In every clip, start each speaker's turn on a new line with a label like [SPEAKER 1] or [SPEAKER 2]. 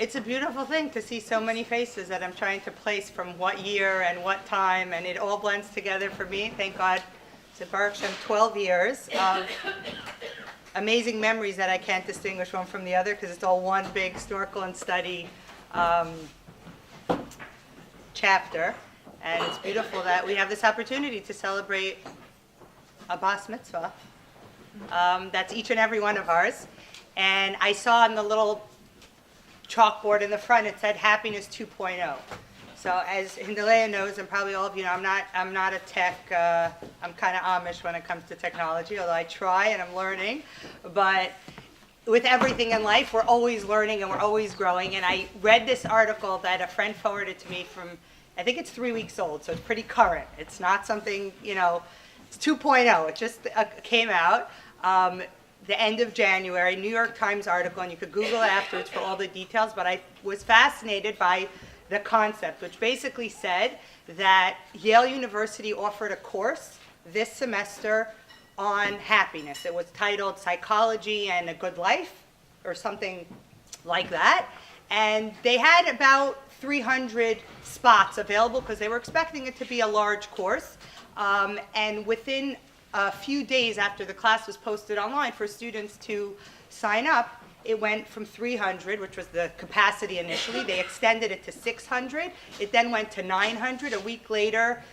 [SPEAKER 1] It's a beautiful thing to see so many faces that I'm trying to place from what year and what time, and it all blends together for me. Thank God. It's Baruch Hashem, 12 years of amazing memories that I can't distinguish one from the other because it's all one big snorkel and study chapter. And it's beautiful that we have this opportunity to celebrate a bas mitzvah. That's each and every one of ours. And I saw on the little chalkboard in the front, it said Happiness 2.0. So as Hindalea knows, and probably all of you know, I'm not a tech, I'm kind of Amish when it comes to technology, although I try and I'm learning. But with everything in life, we're always learning and we're always growing. And I read this article that a friend forwarded to me from, I think it's 3 weeks old, so it's pretty current. It's not something, it's 2.0. It just came out. The end of January, New York Times article, and you could Google it afterwards for all the details, but I was fascinated by the concept, which basically said that Yale University offered a course this semester on happiness. It was titled Psychology and a Good Life, or something like that. And they had about 300 spots available because they were expecting it to be a large course. And within a few days after the class was posted online for students to sign up, it went from 300, which was the capacity initially. They extended it to 600. It then went to 900 a week later.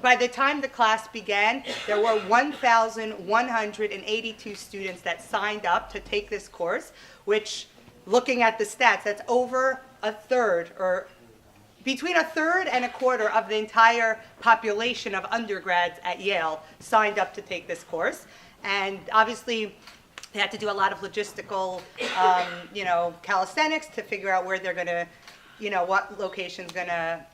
[SPEAKER 1] By the time the class began, there were 1,182 students that signed up to take this course, which, looking at the stats, that's over a third, or between a third and a quarter of the entire population of undergrads at Yale signed up to take this course. And obviously, they had to do a lot of logistical, calisthenics to figure out where they're going to, what location's going to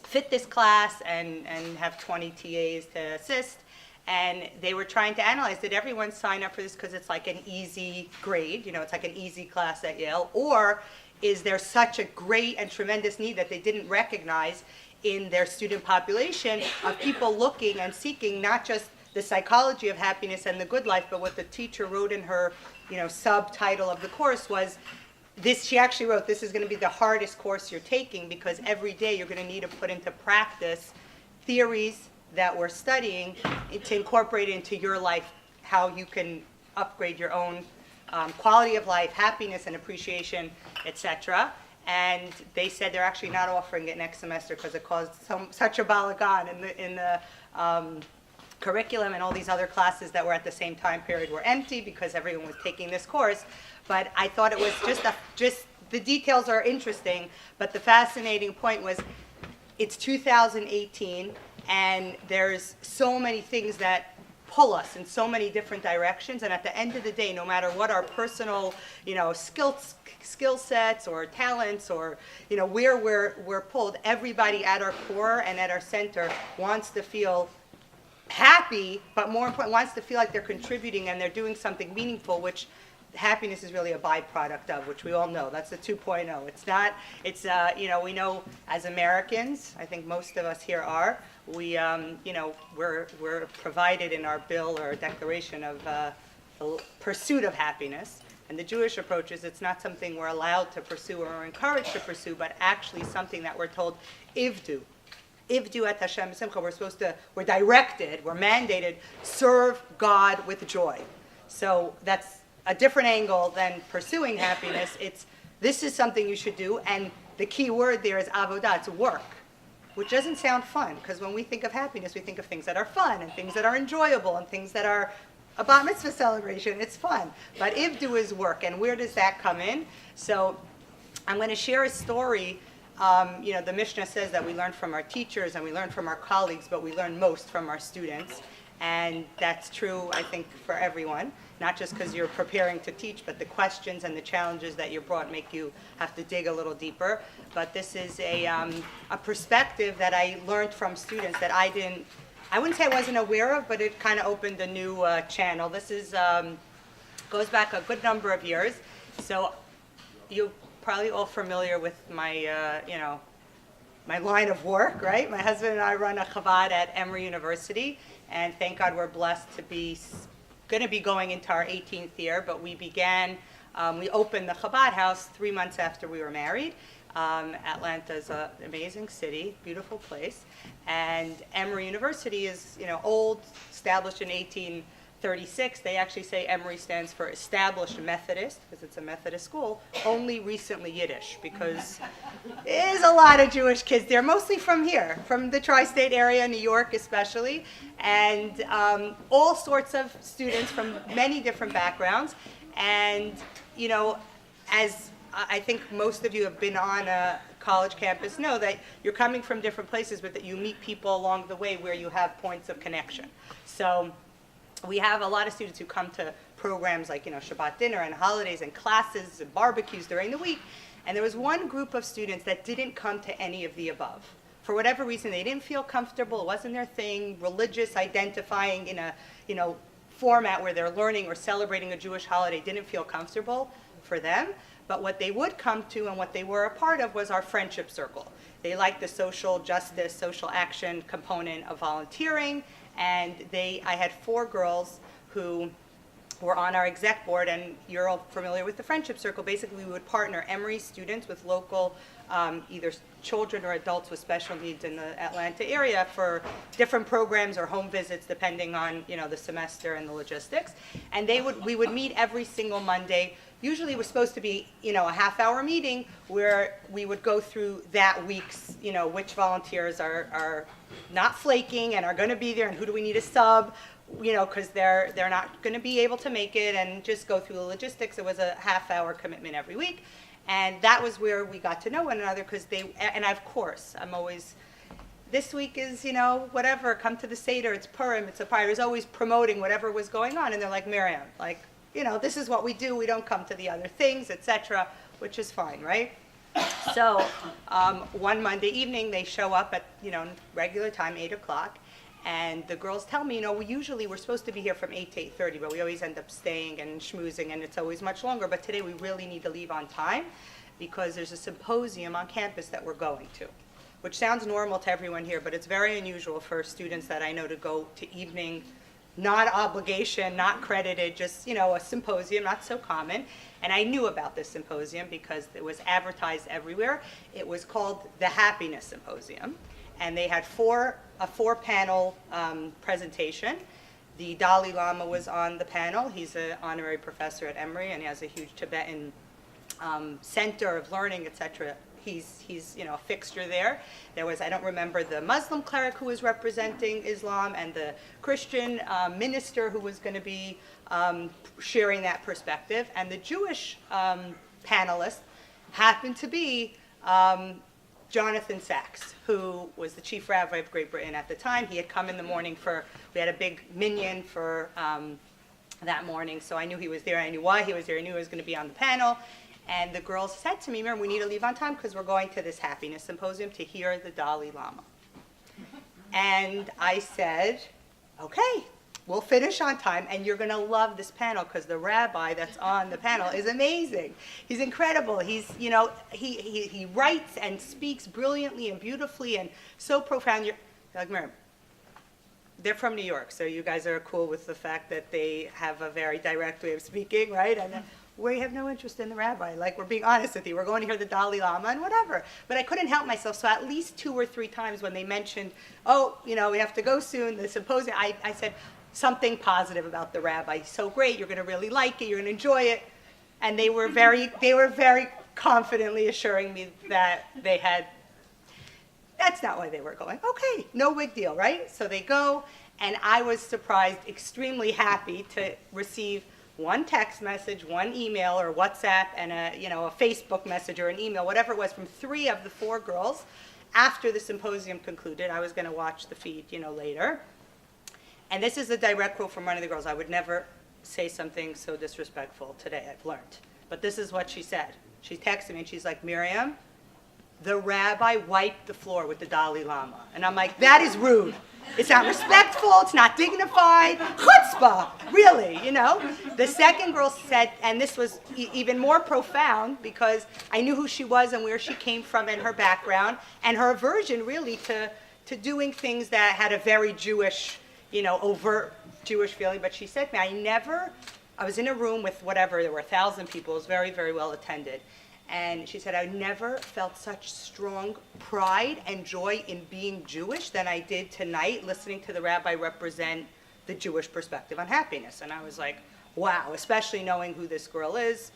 [SPEAKER 1] fit this class and have 20 TAs to assist. And they were trying to analyze, did everyone sign up for this because it's like an easy grade, it's like an easy class at Yale, or is there such a great and tremendous need that they didn't recognize in their student population of people looking and seeking not just the psychology of happiness and the good life, but what the teacher wrote in her, subtitle of the course was this. She actually wrote, this is going to be the hardest course you're taking because every day you're going to need to put into practice theories that we're studying to incorporate into your life, how you can upgrade your own quality of life, happiness and appreciation, etc. And they said they're actually not offering it next semester because it caused such a balagan in the curriculum, and all these other classes that were at the same time period were empty because everyone was taking this course. But I thought it was just the details are interesting, but the fascinating point was it's 2018 and there's so many things that pull us in so many different directions, and at the end of the day, no matter what our personal, skill sets or talents or where we're pulled, everybody at our core and at our center wants to feel happy, but more important, wants to feel like they're contributing and they're doing something meaningful, which happiness is really a byproduct of, which we all know. That's the 2.0. It's not, it's, we know as Americans, I think most of us here are, we're provided in our bill or declaration of the pursuit of happiness. And the Jewish approach is it's not something we're allowed to pursue or encouraged to pursue, but actually something that we're told, ivdu. Ivdu et Hashem simcha. We're directed, we're mandated, serve God with joy. So that's a different angle than pursuing happiness. This is something you should do, and the key word there is avodah, it's work, which doesn't sound fun, because when we think of happiness, we think of things that are fun, and things that are enjoyable, and things that are a bat mitzvah celebration, it's fun. But ivdu is work, and where does that come in? So I'm going to share a story. The Mishnah says that we learn from our teachers, and we learn from our colleagues, but we learn most from our students. And that's true, I think, for everyone, not just because you're preparing to teach, but the questions and the challenges that you're brought make you have to dig a little deeper. But this is a perspective that I learned from students that I wouldn't say I wasn't aware of, but it kind of opened a new channel. This is goes back a good number of years. So you're probably all familiar with my, my line of work, right? My husband and I run a Chabad at Emory University. And thank God we're blessed to be going to be going into our 18th year, but we began We opened the Chabad house 3 months after we were married. Atlanta's an amazing city, beautiful place. And Emory University is, old, established in 1836. They actually say Emory stands for Established Methodist, because it's a Methodist school, only recently Yiddish, because there's a lot of Jewish kids there, mostly from here, from the tri-state area, New York especially, and all sorts of students from many different backgrounds. And, as I think most of you have been on a college campus know, that you're coming from different places, but that you meet people along the way where you have points of connection. So we have a lot of students who come to programs like, Shabbat dinner and holidays and classes and barbecues during the week. And there was one group of students that didn't come to any of the above. For whatever reason, they didn't feel comfortable. It wasn't their thing. Religious identifying in a, format where they're learning or celebrating a Jewish holiday didn't feel comfortable for them. But what they would come to and what they were a part of was our friendship circle. They liked the social justice, social action component of volunteering. And I had 4 girls who were on our exec board, and you're all familiar with the friendship circle. Basically, we would partner Emory students with local either children or adults with special needs in the Atlanta area for different programs or home visits, depending on the semester and the logistics. And we would meet every single Monday. Usually it was supposed to be, a half-hour meeting where we would go through that week's, which volunteers are not flaking and are going to be there, and who do we need to sub, because they're not going to be able to make it, and just go through the logistics. It was a half-hour commitment every week, and that was where we got to know one another, because and of course, I'm always, this week is, whatever, come to the Seder, it's Purim, it's a Purim. I was always promoting whatever was going on, and they're like, Miriam, this is what we do. We don't come to the other things, etc., which is fine, right? So one Monday evening, they show up at, regular time, 8 o'clock, and the girls tell me, we're supposed to be here from 8 to 8:30, but we always end up staying and schmoozing, and it's always much longer. But today we really need to leave on time because there's a symposium on campus that we're going to, which sounds normal to everyone here, but it's very unusual for students that I know to go to evening, not obligation, not credited, just, a symposium, not so common. And I knew about this symposium because it was advertised everywhere. It was called the Happiness Symposium. And they had a 4-panel presentation. The Dalai Lama was on the panel. He's an honorary professor at Emory, and he has a huge Tibetan center of learning, etc. He's a fixture there. There was, I don't remember, the Muslim cleric who was representing Islam, and the Christian minister who was going to be sharing that perspective. And the Jewish panelist happened to be Jonathan Sachs, who was the chief rabbi of Great Britain at the time. He had come in the morning we had a big minyan for that morning, so I knew he was there. I knew why he was there. I knew he was going to be on the panel. And the girls said to me, Miriam, we need to leave on time because we're going to this happiness symposium to hear the Dalai Lama. And I said, okay, we'll finish on time, and you're going to love this panel because the rabbi that's on the panel is amazing. He's incredible. He's, he writes and speaks brilliantly and beautifully and so profound. You're like, Miriam, they're from New York, so you guys are cool with the fact that they have a very direct way of speaking, right? And we have no interest in the rabbi. We're being honest with you. We're going to hear the Dalai Lama and whatever. But I couldn't help myself. So at least 2 or 3 times when they mentioned, we have to go soon, the symposium, I said something positive about the rabbi. He's so great. You're going to really like it. You're going to enjoy it. And they were very confidently assuring me that that's not why they were going. Okay, no big deal, right? So they go, and I was surprised, extremely happy to receive 1 text message, 1 email or WhatsApp, and a Facebook message or an email, whatever it was, from 3 of the 4 girls. After the symposium concluded, I was going to watch the feed, later. And this is a direct quote from one of the girls. I would never say something so disrespectful today, I've learned. But this is what she said. She texted me, and she's like, Miriam, the rabbi wiped the floor with the Dalai Lama. And I'm like, that is rude. It's not respectful, it's not dignified, chutzpah, really, The second girl said, and this was even more profound because I knew who she was and where she came from and her background and her aversion really to doing things that had a very Jewish, overt Jewish feeling. But she said to me, I never I was in a room with whatever, there were 1,000 people. It was very, very well attended. And she said, I never felt such strong pride and joy in being Jewish than I did tonight, listening to the rabbi represent the Jewish perspective on happiness. And I was like, wow, especially knowing who this girl is.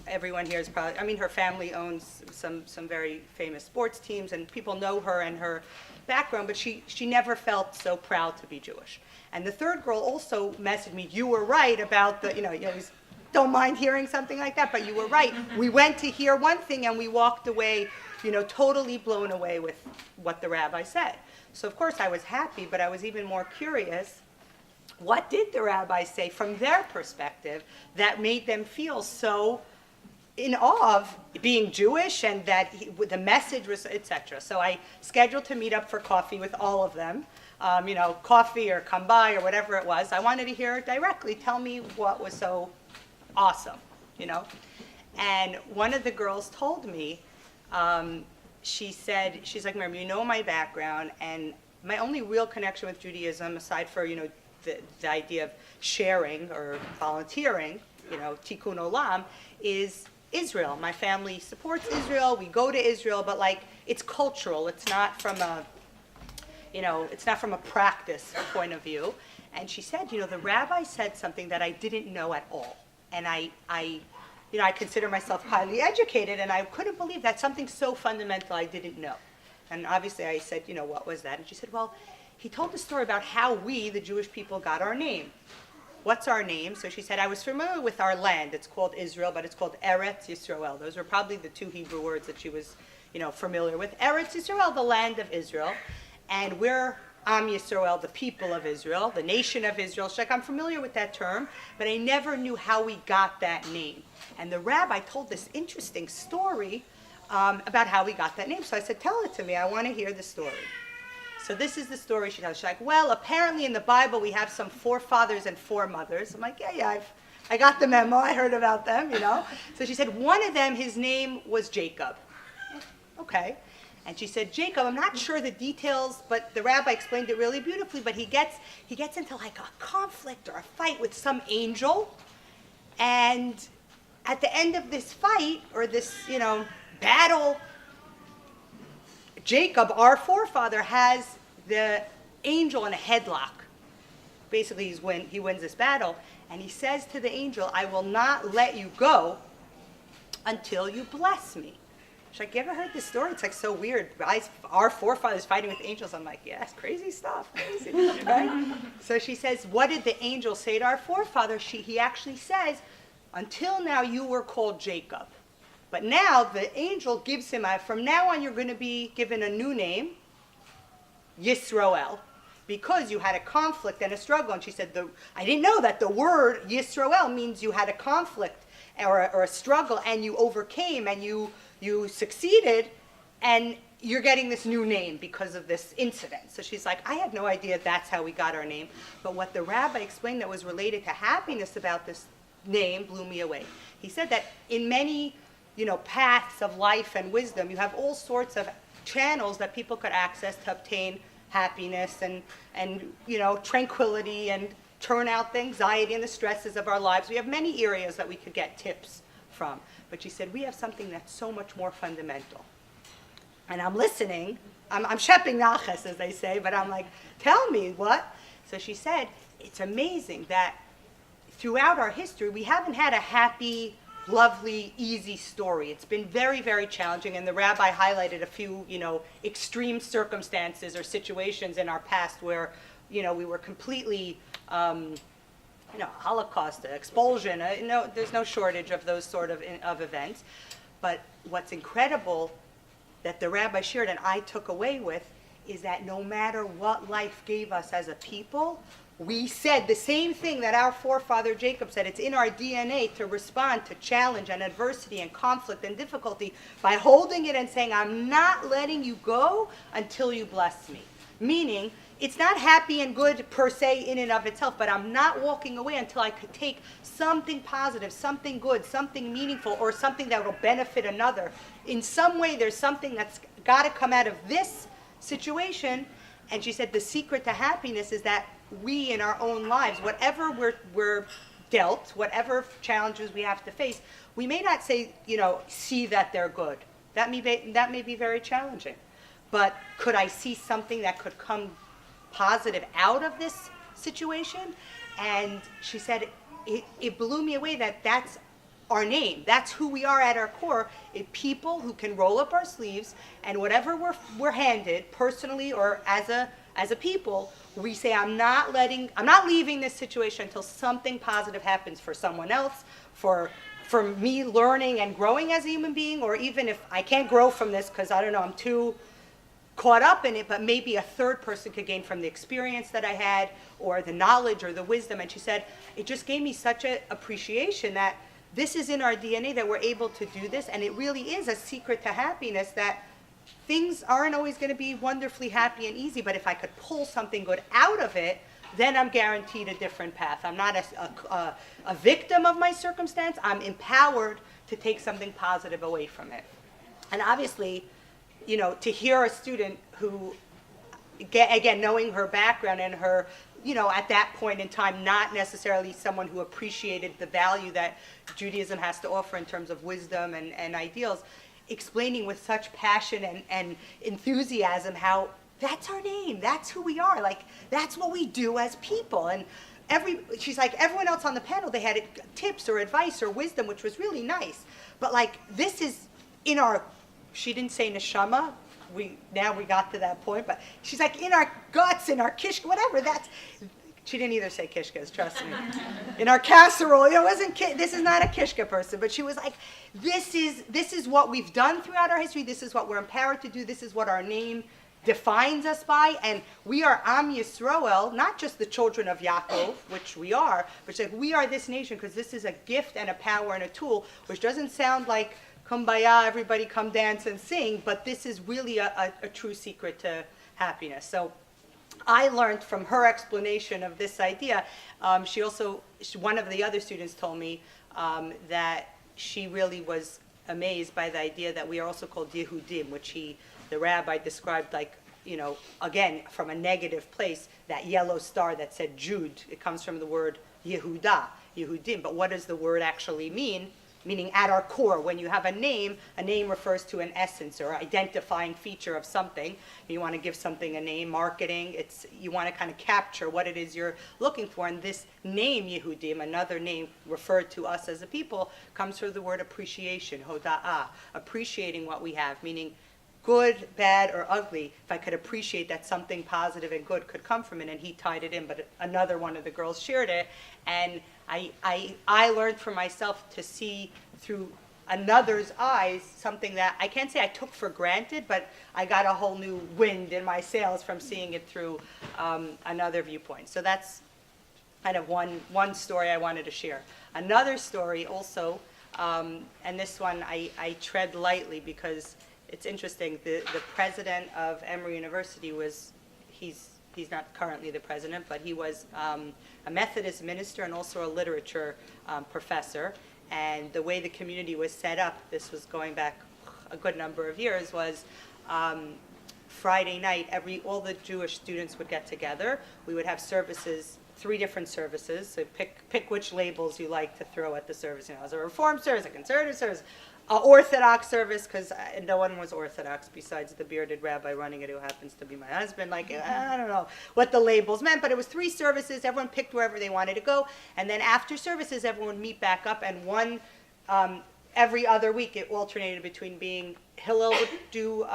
[SPEAKER 1] Everyone here is probably, I mean, her family owns some very famous sports teams, and people know her and her background, but she never felt so proud to be Jewish. And the third girl also messaged me, you were right about the, you always don't mind hearing something like that, but you were right. We went to hear one thing and we walked away, totally blown away with what the rabbi said. So of course I was happy, but I was even more curious, what did the rabbi say from their perspective that made them feel so in awe of being Jewish and that the message was, etc. So I scheduled to meet up for coffee with all of them, coffee or come by or whatever it was. I wanted to hear directly, tell me what was so awesome, And one of the girls told me, she said, she's like, Miriam, you know my background, and my only real connection with Judaism, aside for, the idea of sharing or volunteering, tikkun olam, is Israel. My family supports Israel. We go to Israel, but it's cultural. It's not from a practice point of view. And she said, the rabbi said something that I didn't know at all. And I consider myself highly educated, and I couldn't believe that something so fundamental I didn't know. And obviously I said, what was that? And she said, well, he told the story about how we, the Jewish people, got our name. What's our name? So she said, I was familiar with our land. It's called Israel, but it's called Eretz Yisrael. Those were probably the two Hebrew words that she was, familiar with. Eretz Yisrael, the land of Israel. And we're Am Yisrael, the people of Israel, the nation of Israel. She's like, I'm familiar with that term, but I never knew how we got that name. And the rabbi told this interesting story about how we got that name. So I said, tell it to me. I want to hear the story. So this is the story she tells. She's like, well, apparently in the Bible we have some forefathers and foremothers. I'm like, yeah, I got the memo. I heard about them, So she said, one of them, his name was Jacob. Okay. And she said, Jacob, I'm not sure the details, but the rabbi explained it really beautifully, but he gets into like a conflict or a fight with some angel. And at the end of this fight, or this, battle, Jacob, our forefather, has the angel in a headlock. Basically, he wins this battle, and he says to the angel, I will not let you go until you bless me. She's like, you ever heard this story? It's like so weird. Our forefathers fighting with angels. I'm like, yeah, that's crazy stuff. Crazy, right? So she says, what did the angel say to our forefather? He actually says, until now you were called Jacob. But now the angel gives him, from now on you're going to be given a new name, Yisroel, because you had a conflict and a struggle. And she said, I didn't know that the word Yisroel means you had a conflict or a struggle and you overcame and you succeeded, and you're getting this new name because of this incident. So she's like, I had no idea that's how we got our name. But what the rabbi explained that was related to happiness about this name blew me away. He said that in many, paths of life and wisdom, you have all sorts of channels that people could access to obtain happiness and tranquility and turn out the anxiety and the stresses of our lives. We have many areas that we could get tips from. But she said, we have something that's so much more fundamental. And I'm listening. I'm shepping naches, as they say, but I'm like, tell me what? So she said, it's amazing that throughout our history, we haven't had a happy, lovely, easy story. It's been very, very challenging. And the rabbi highlighted a few, extreme circumstances or situations in our past where, we were completely Holocaust, expulsion, there's no shortage of those sort of events. But what's incredible that the rabbi shared and I took away with is that no matter what life gave us as a people, we said the same thing that our forefather Jacob said. It's in our DNA to respond to challenge and adversity and conflict and difficulty by holding it and saying, I'm not letting you go until you bless me. Meaning, it's not happy and good per se in and of itself, but I'm not walking away until I could take something positive, something good, something meaningful, or something that will benefit another. In some way, there's something that's got to come out of this situation. And she said the secret to happiness is that we in our own lives, whatever we're dealt, whatever challenges we have to face, we may not say, see that they're good. That may be very challenging. But could I see something that could come positive out of this situation? And she said, it blew me away that that's our name. That's who we are at our core. People who can roll up our sleeves, and whatever we're handed, personally or as a people, we say, I'm not leaving this situation until something positive happens for someone else, for me learning and growing as a human being, or even if I can't grow from this because, I don't know, I'm too caught up in it, but maybe a third person could gain from the experience that I had, or the knowledge or the wisdom. And she said, it just gave me such an appreciation that this is in our DNA, that we're able to do this, and it really is a secret to happiness, that things aren't always going to be wonderfully happy and easy, but if I could pull something good out of it, then I'm guaranteed a different path. I'm not a victim of my circumstance. I'm empowered to take something positive away from it. And obviously, to hear a student who, again, knowing her background and her, at that point in time, not necessarily someone who appreciated the value that Judaism has to offer in terms of wisdom and ideals, explaining with such passion and enthusiasm how that's our name, that's who we are, like that's what we do as people. And she's like, everyone else on the panel, they had tips or advice or wisdom, which was really nice. But like, this is in our, she didn't say neshama, we got to that point, but she's like, in our guts, in our kishka, whatever, she didn't either say kishkas, trust me. In our casserole, this is not a kishka person, but she was like, this is what we've done throughout our history, this is what we're empowered to do, this is what our name defines us by, and we are Am Yisroel, not just the children of Yaakov, which we are, but like, we are this nation because this is a gift and a power and a tool, which doesn't sound like kumbaya, everybody come dance and sing, but this is really a true secret to happiness. So I learned from her explanation of this idea. One of the other students told me that she really was amazed by the idea that we are also called Yehudim, which the rabbi described like, again, from a negative place, that yellow star that said Jude. It comes from the word Yehuda, Yehudim. But what does the word actually mean? Meaning at our core, when you have a name refers to an essence or identifying feature of something. You want to give something a name, marketing, you want to kind of capture what it is you're looking for. And this name, Yehudim, another name referred to us as a people, comes from the word appreciation, hoda'ah, appreciating what we have, meaning good, bad, or ugly, if I could appreciate that something positive and good could come from it. And he tied it in, but another one of the girls shared it. And I learned for myself to see through another's eyes something that I can't say I took for granted, but I got a whole new wind in my sails from seeing it through another viewpoint. So that's kind of one story I wanted to share. Another story also, and this one I tread lightly because it's interesting. The president of Emory University he's not currently the president, but he was a Methodist minister and also a literature professor. And the way the community was set up, this was going back a good number of years, was Friday night, all the Jewish students would get together. We would have services, 3 different services. So pick which labels you like to throw at the service. As a Reform service, a Conservative service, an Orthodox service, because no one was Orthodox besides the bearded rabbi running it, who happens to be my husband. I don't know what the labels meant, but it was 3 services. Everyone picked wherever they wanted to go. And then after services, everyone would meet back up. And every other week, it alternated between being, Hillel would do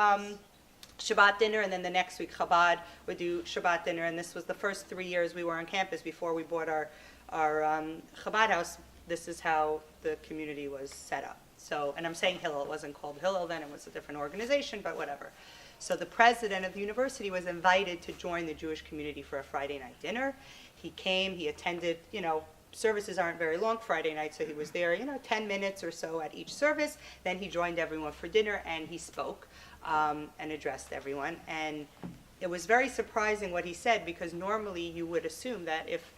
[SPEAKER 1] Shabbat dinner, and then the next week, Chabad would do Shabbat dinner. And this was the first 3 years we were on campus before we bought our Chabad house. This is how the community was set up. So, and I'm saying Hillel, it wasn't called Hillel then, it was a different organization, but whatever. So the president of the university was invited to join the Jewish community for a Friday night dinner. He came, he attended, services aren't very long Friday night, so he was there, 10 minutes or so at each service. Then he joined everyone for dinner and he spoke and addressed everyone. And it was very surprising what he said, because normally you would assume that if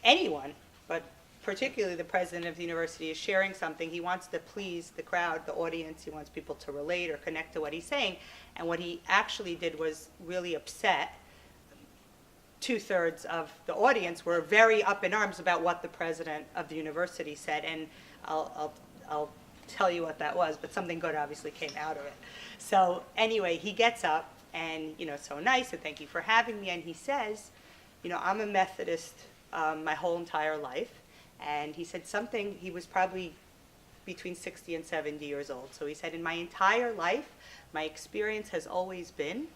[SPEAKER 1] anyone, but particularly the president of the university, is sharing something, he wants to please the crowd, the audience, he wants people to relate or connect to what he's saying. And what he actually did was really upset 2/3 of the audience were very up in arms about what the president of the university said, and I'll tell you what that was, but something good obviously came out of it. So anyway, he gets up and, so nice, and thank you for having me, and he says, I'm a Methodist my whole entire life, and he said something, he was probably between 60 and 70 years old. So he said, in my entire life, my experience has always been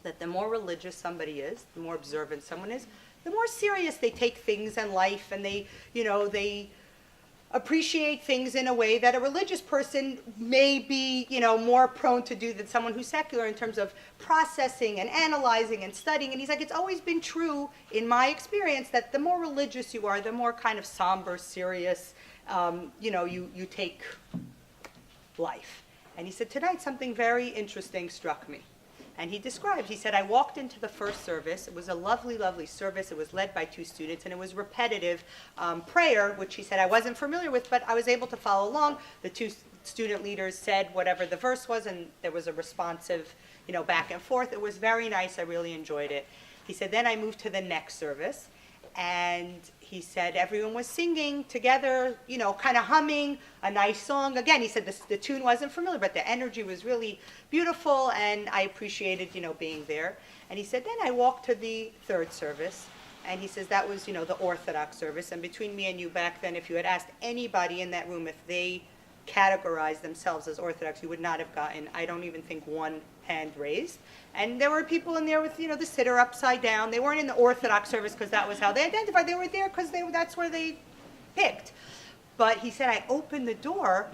[SPEAKER 1] that the more religious somebody is, the more observant someone is, the more serious they take things in life, and they appreciate things in a way that a religious person may be, more prone to do than someone who's secular in terms of processing and analyzing and studying. And he's like, it's always been true in my experience that the more religious you are, the more kind of somber, serious, you take life. And he said, tonight something very interesting struck me. And he said, I walked into the first service. It was a lovely, lovely service. It was led by 2 students, and it was repetitive prayer, which he said I wasn't familiar with, but I was able to follow along. The 2 student leaders said whatever the verse was, and there was a responsive, back and forth. It was very nice. I really enjoyed it. He said, then I moved to the next service, and he said everyone was singing together, kind of humming a nice song. Again, he said the tune wasn't familiar, but the energy was really beautiful, and I appreciated, being there. And he said, then I walked to the third service, and he says that was, the Orthodox service. And between me and you back then, if you had asked anybody in that room if they categorized themselves as Orthodox, you would not have gotten, I don't even think, one hand raised. And there were people in there with, the sitter upside down. They weren't in the Orthodox service because that was how they identified. They were there because that's where they picked. But he said, I opened the door,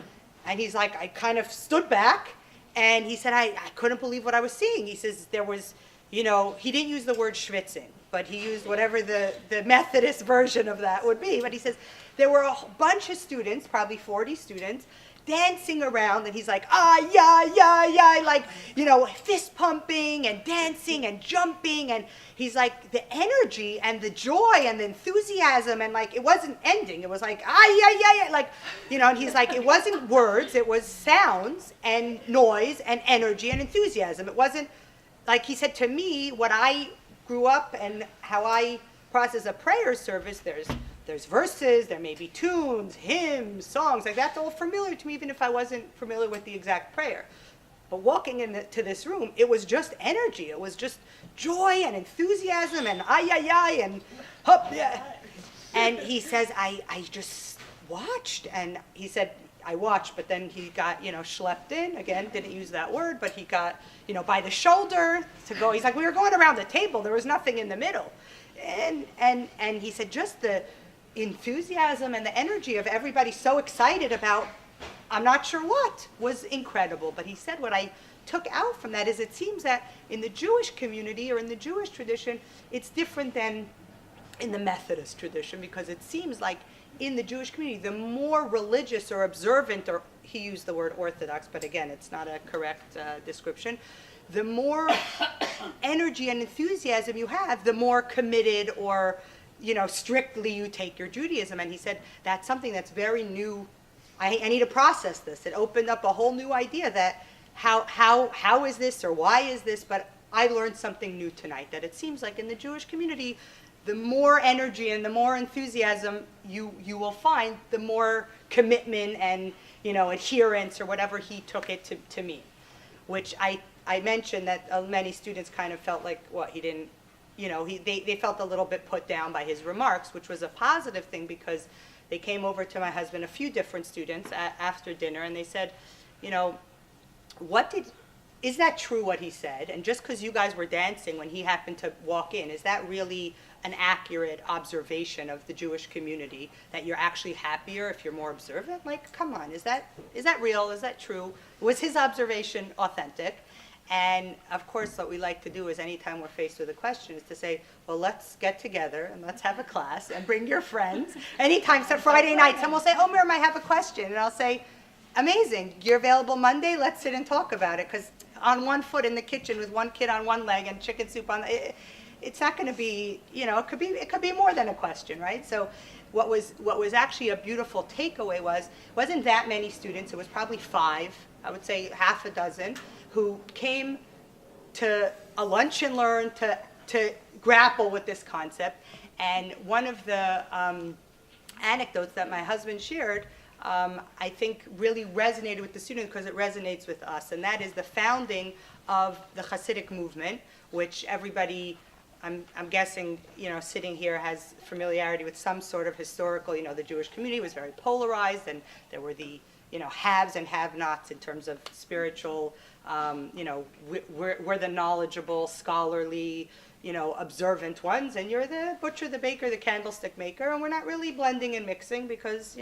[SPEAKER 1] and he's like, I kind of stood back, and he said, I couldn't believe what I was seeing. He says there was, he didn't use the word schwitzing, but he used whatever the Methodist version of that would be. But he says there were a bunch of students, probably 40 students, dancing around, and he's like, yeah, like, fist pumping and dancing and jumping, and he's like, the energy and the joy and the enthusiasm, and like, it wasn't ending, it was like, yeah, like, and he's like, it wasn't words, it was sounds and noise and energy and enthusiasm. It wasn't, like he said, to me, what I grew up and how I process a prayer service, there's verses, there may be tunes, hymns, songs, like that's all familiar to me, even if I wasn't familiar with the exact prayer. But walking into this room, it was just energy. It was just joy and enthusiasm and and hup, yeah. And he says, I just watched, and he said, I watched, but then he got, schlepped in, again, didn't use that word, but he got, by the shoulder to go. He's like, we were going around the table, there was nothing in the middle. And he said, just the enthusiasm and the energy of everybody so excited about, I'm not sure what, was incredible. But he said what I took out from that is it seems that in the Jewish community or in the Jewish tradition, it's different than in the Methodist tradition, because it seems like in the Jewish community, the more religious or observant, or he used the word Orthodox, but again, it's not a correct description, the more energy and enthusiasm you have, the more committed or strictly you take your Judaism. And he said, that's something that's very new. I need to process this. It opened up a whole new idea that how is this or why is this? But I learned something new tonight, that it seems like in the Jewish community, the more energy and the more enthusiasm you will find, the more commitment and adherence or whatever he took it to mean. Which I mentioned that many students kind of felt like, he didn't, they felt a little bit put down by his remarks, which was a positive thing, because they came over to my husband, a few different students after dinner, and they said, is that true what he said? And just because you guys were dancing when he happened to walk in, is that really an accurate observation of the Jewish community, that you're actually happier if you're more observant? Like, come on, is that real? Is that true? Was his observation authentic? And of course, what we like to do is anytime we're faced with a question is to say, well, let's get together and let's have a class and bring your friends. Anytime, so Friday night, someone will say, oh, Miriam, I have a question. And I'll say, amazing, you're available Monday? Let's sit and talk about it. Because on one foot in the kitchen with one kid on one leg and chicken soup on it's not going to be, it could be more than a question, right? So what was actually a beautiful takeaway wasn't that many students. It was probably 5, I would say half a dozen, who came to a lunch and learn, to grapple with this concept. And one of the anecdotes that my husband shared, I think really resonated with the students because it resonates with us, and that is the founding of the Hasidic movement, which everybody, I'm guessing, sitting here has familiarity with some sort of historical, the Jewish community was very polarized, and there were the, haves and have-nots in terms of spiritual, we're the knowledgeable, scholarly, observant ones, and you're the butcher, the baker, the candlestick maker, and we're not really blending and mixing because,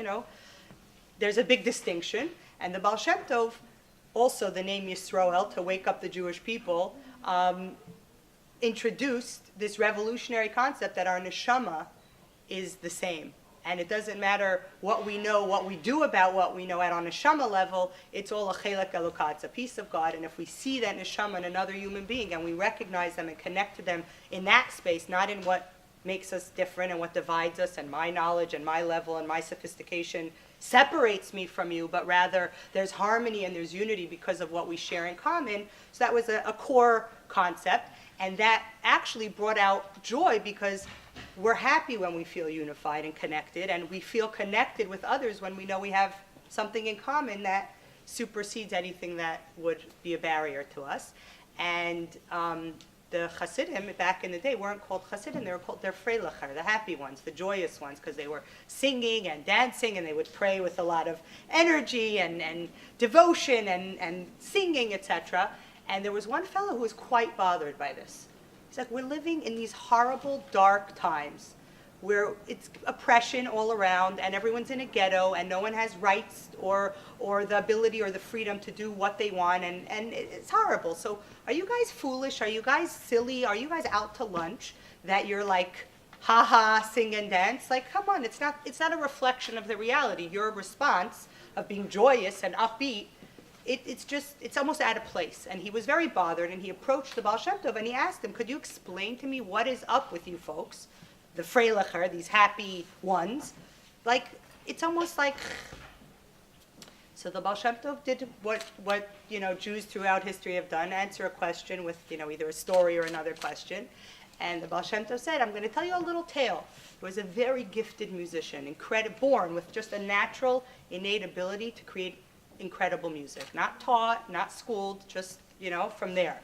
[SPEAKER 1] there's a big distinction. And the Baal Shem Tov, also the name Yisroel, to wake up the Jewish people, introduced this revolutionary concept that our neshama is the same. And it doesn't matter what we know, what we do about what we know at on neshama level, it's all a chelek elokah, it's a piece of God. And if we see that neshama in another human being and we recognize them and connect to them in that space, not in what makes us different and what divides us and my knowledge and my level and my sophistication separates me from you, but rather there's harmony and there's unity because of what we share in common. So that was a core concept. And that actually brought out joy because we're happy when we feel unified and connected, and we feel connected with others when we know we have something in common that supersedes anything that would be a barrier to us. And the Hasidim back in the day weren't called Hasidim, they're Freilacher, the happy ones, the joyous ones, because they were singing and dancing and they would pray with a lot of energy and devotion and singing, etc. And there was one fellow who was quite bothered by this. He's like, we're living in these horrible, dark times where it's oppression all around and everyone's in a ghetto and no one has rights or the ability or the freedom to do what they want, and it's horrible. So are you guys foolish? Are you guys silly? Are you guys out to lunch that you're like, ha, sing and dance? Like, come on, it's not a reflection of the reality. Your response of being joyous and upbeat, it's almost out of place. And he was very bothered, and he approached the Baal Shem Tov and he asked him, could you explain to me what is up with you folks, the Freilacher, these happy ones? Like, it's almost like... So the Baal Shem Tov did what Jews throughout history have done, answer a question with either a story or another question. And the Baal Shem Tov said, I'm going to tell you a little tale. He was a very gifted musician, born with just a natural, innate ability to create incredible music. Not taught, not schooled, just, from there.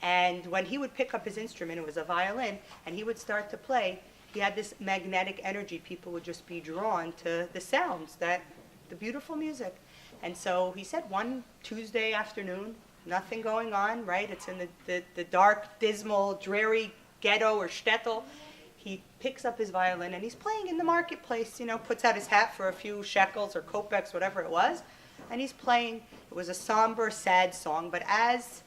[SPEAKER 1] And when he would pick up his instrument, it was a violin, and he would start to play, he had this magnetic energy. People would just be drawn to the sounds, the beautiful music. And so he said one Tuesday afternoon, nothing going on, right? It's in the dark, dismal, dreary ghetto or shtetl. He picks up his violin and he's playing in the marketplace, puts out his hat for a few shekels or kopecks, whatever it was. And he's playing. It was a somber, sad song, but as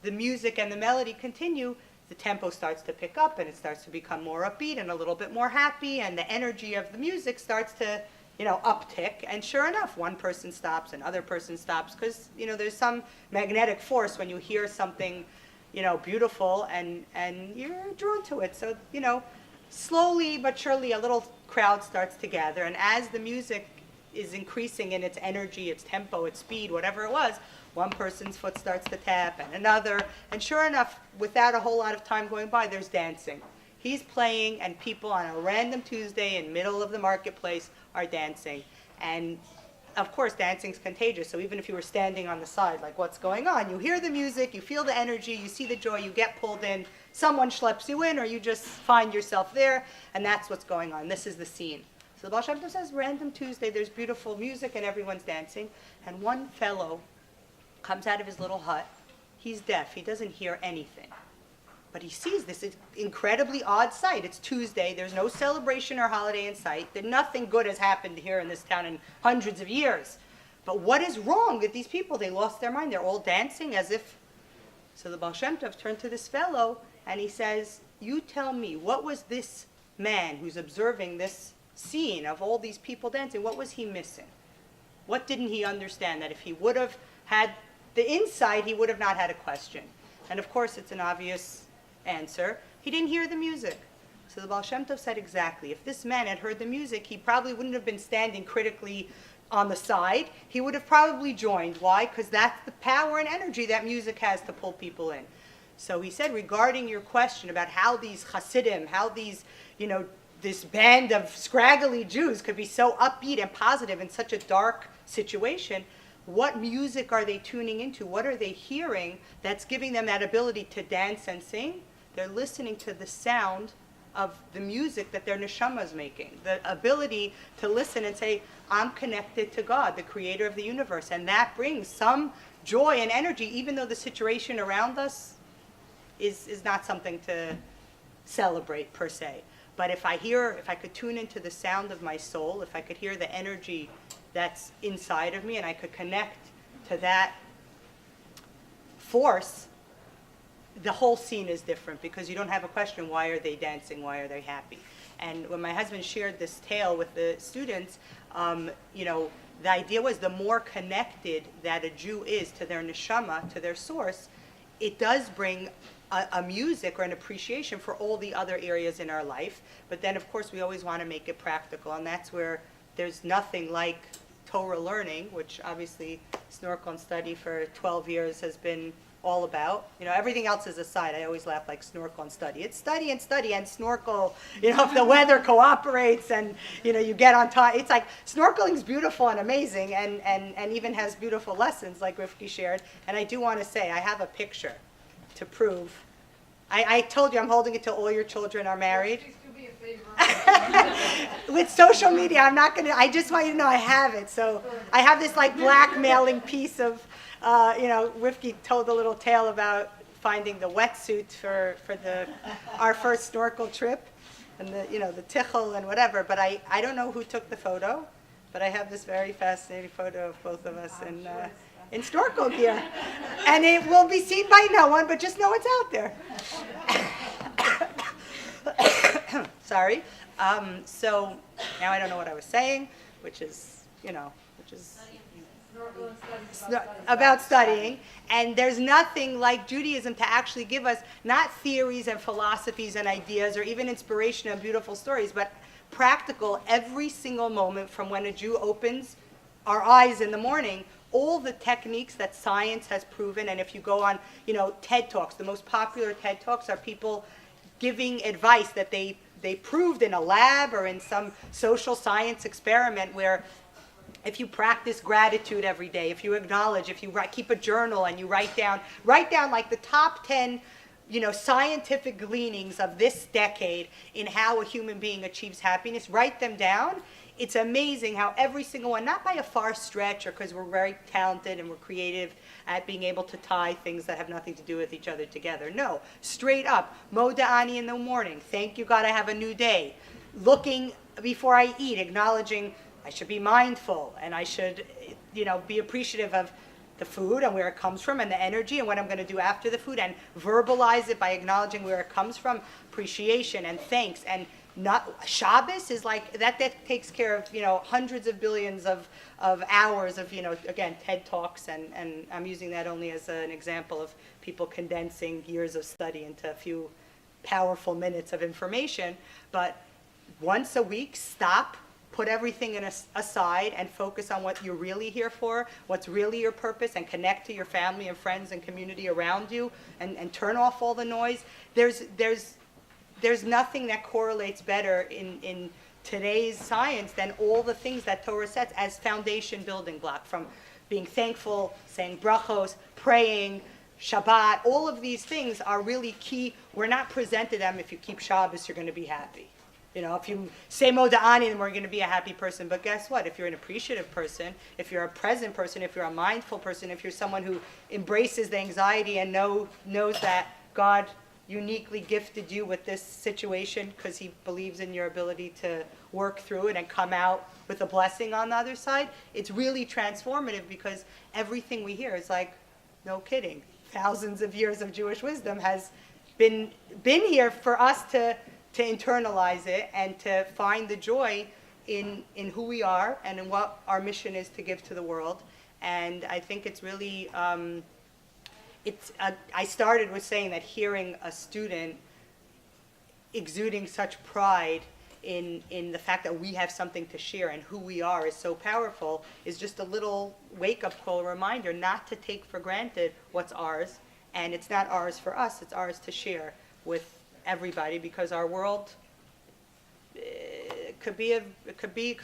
[SPEAKER 1] the music and the melody continue, the tempo starts to pick up and it starts to become more upbeat and a little bit more happy, and the energy of the music starts to uptick. And sure enough, one person stops, another person stops, because there's some magnetic force when you hear something beautiful and you're drawn to it. So slowly but surely a little crowd starts to gather, and as the music is increasing in its energy, its tempo, its speed, whatever it was, one person's foot starts to tap and another, and sure enough, without a whole lot of time going by, there's dancing. He's playing, and people on a random Tuesday in the middle of the marketplace are dancing. And of course, dancing's contagious, so even if you were standing on the side, like, what's going on? You hear the music, you feel the energy, you see the joy, you get pulled in, someone schleps you in, or you just find yourself there, and that's what's going on. This is the scene. So the Baal Shem Tov says, random Tuesday, there's beautiful music and everyone's dancing, and one fellow comes out of his little hut. He's deaf, he doesn't hear anything. But he sees this incredibly odd sight. It's Tuesday, there's no celebration or holiday in sight. Nothing good has happened here in this town in hundreds of years. But what is wrong with these people? They lost their mind, they're all dancing as if... So the Baal Shem Tov turned to this fellow and he says, you tell me, what was this man who's observing this scene of all these people dancing, what was he missing? What didn't he understand? That if he would have had the insight, he would have not had a question. And of course, it's an obvious answer. He didn't hear the music. So the Baal Shem Tov said exactly. If this man had heard the music, he probably wouldn't have been standing critically on the side. He would have probably joined. Why? Because that's the power and energy that music has to pull people in. So he said, regarding your question about how these Hasidim, how these, this band of scraggly Jews could be so upbeat and positive in such a dark situation, what music are they tuning into? What are they hearing that's giving them that ability to dance and sing? They're listening to the sound of the music that their neshama is making. The ability to listen and say, I'm connected to God, the creator of the universe. And that brings some joy and energy, even though the situation around us is not something to celebrate per se. But if I could tune into the sound of my soul, if I could hear the energy that's inside of me, and I could connect to that force, the whole scene is different, because you don't have a question, why are they dancing, why are they happy? And when my husband shared this tale with the students, the idea was the more connected that a Jew is to their neshama, to their source, it does bring a music or an appreciation for all the other areas in our life. But then, of course, we always want to make it practical, and that's where there's nothing like Torah learning, which obviously Snorkel and Study for 12 years has been all about. Everything else is aside. I always laugh like Snorkel and Study. It's study and study and snorkel, if the weather cooperates and, you get on time. It's like snorkeling's beautiful and amazing and even has beautiful lessons like Rifki shared. And I do want to say, I have a picture to prove. I told you I'm holding it till all your children are married. With social media, I just want you to know I have it. So I have this like blackmailing piece of, Rifki told a little tale about finding the wetsuit for our first snorkel trip, and the tichel and whatever. But I don't know who took the photo, but I have this very fascinating photo of both of us in snorkel gear, and it will be seen by no one, but just know it's out there. Sorry. So now I don't know what I was saying, which is about studying. And there's nothing like Judaism to actually give us not theories and philosophies and ideas or even inspiration and beautiful stories, but practical every single moment from when a Jew opens our eyes in the morning, all the techniques that science has proven. And if you go on, TED Talks, the most popular TED Talks are people giving advice that they proved in a lab or in some social science experiment, where if you practice gratitude every day, if you acknowledge, if you keep a journal and you write down like the top 10, scientific gleanings of this decade in how a human being achieves happiness, write them down. It's amazing how every single one, not by a far stretch or because we're very talented and we're creative at being able to tie things that have nothing to do with each other together. No, straight up, Moda'ani in the morning, thank you God I have a new day. Looking before I eat, acknowledging I should be mindful and I should, be appreciative of the food and where it comes from and the energy and what I'm going to do after the food, and verbalize it by acknowledging where it comes from, appreciation and thanks. And not Shabbos is like that takes care of hundreds of billions of hours of again TED Talks, and I'm using that only as an example of people condensing years of study into a few powerful minutes of information. But once a week, stop, put everything aside and focus on what you're really here for, what's really your purpose, and connect to your family and friends and community around you, and turn off all the noise. There's nothing that correlates better in today's science than all the things that Torah sets as foundation building block, from being thankful, saying brachos, praying, Shabbat. All of these things are really key. We're not presented them, if you keep Shabbos, you're going to be happy. If you say Moda'ani, then we're going to be a happy person. But guess what? If you're an appreciative person, if you're a present person, if you're a mindful person, if you're someone who embraces the anxiety and knows that God uniquely gifted you with this situation because he believes in your ability to work through it and come out with a blessing on the other side, it's really transformative, because everything we hear is like, no kidding, thousands of years of Jewish wisdom has been here for us to internalize it and to find the joy in who we are and in what our mission is to give to the world. And I think it's really I started with saying that hearing a student exuding such pride in the fact that we have something to share and who we are is so powerful is just a little wake-up call reminder not to take for granted what's ours, And it's not ours for us, it's ours to share with everybody, because our world could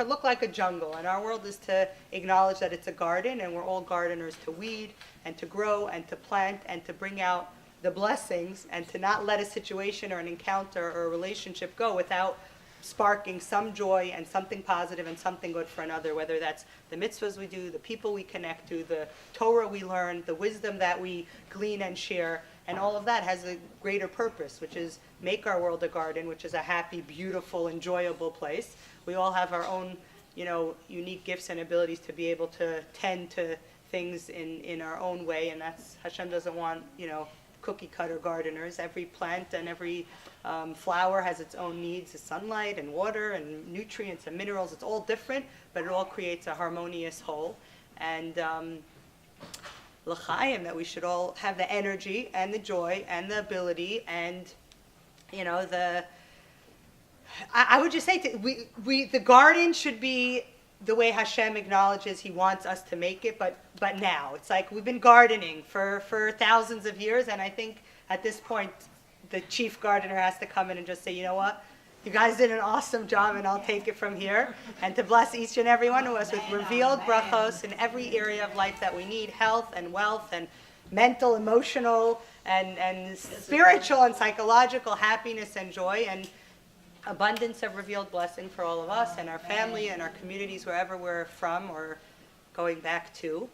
[SPEAKER 1] look like a jungle, and our world is to acknowledge that it's a garden, and we're all gardeners to weed and to grow and to plant and to bring out the blessings, and to not let a situation or an encounter or a relationship go without sparking some joy and something positive and something good for another, whether that's the mitzvahs we do, the people we connect to, the Torah we learn, the wisdom that we glean and share, and all of that has a greater purpose, which is make our world a garden, which is a happy, beautiful, enjoyable place. We all have our own, unique gifts and abilities to be able to tend to things in our own way, and that's, Hashem doesn't want, cookie cutter gardeners. Every plant and every flower has its own needs, the sunlight and water and nutrients and minerals. It's all different, but it all creates a harmonious whole. And l'chaim, that we should all have the energy and the joy and the ability and, I would just say, the garden should be the way Hashem acknowledges He wants us to make it, but now. It's like we've been gardening for thousands of years, and I think at this point the chief gardener has to come in and just say, you know what, you guys did an awesome job, and I'll take it from here, and to bless each and every one of us with revealed brachos in every area of life that we need, health and wealth and mental, emotional, and spiritual and psychological happiness and joy, and abundance of revealed blessing for all of us and our family and our communities, wherever we're from or going back to.